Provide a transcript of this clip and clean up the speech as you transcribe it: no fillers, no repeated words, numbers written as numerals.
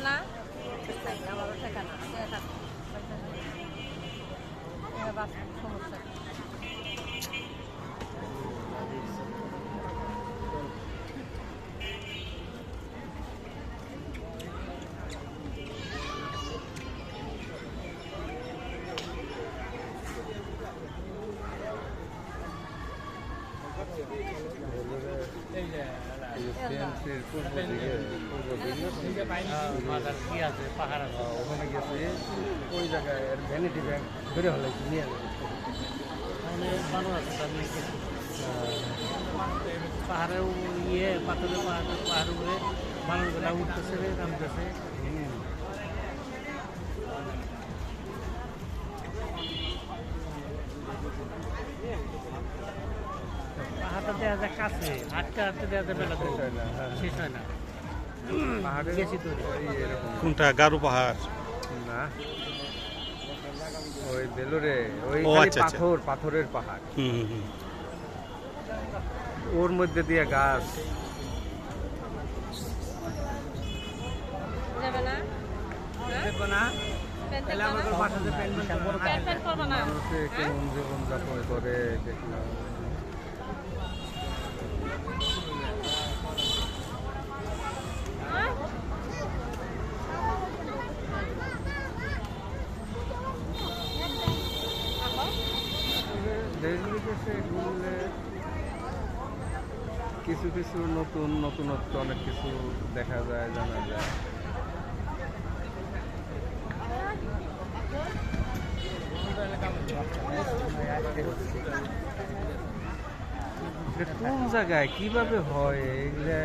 না আমারও ঠিকানা সমস্যা ওখানে গেছে ওই জায়গায় ভ্যানিটি ব্যাংক ধরে হলে নিয়ে পাহাড়ে ইয়ে পাথরের পাহাড় উপরে মানুষগুলা উঠতেছে নামতেছে। পাহাড়টা দেওয়া যায় কাছে, হাঁটতে হাঁটতে দেওয়া যায় বেলা শেষ হয় না। পাহাড়ে গেছি তো কোনটা গারো পাহাড় না, ওই বেলুরে ওই ও, আচ্ছা, আচ্ছা। পাথরের পাহাড়, হুম। ওর মধ্যে দিয়ে গাছ। যাবে না দেখবো না প্যান্ট তাহলে আমাদের বাসাতে প্যান্ট করবো না মানুষে কেমন জীবনযাপন করে দেখলাম। দেশ বিদেশে ঘুরলে কিছু কিছু নতুনত্ব অনেক কিছু দেখা যায়, জানা যায়। কোন জায়গায় কিভাবে হয় এগুলা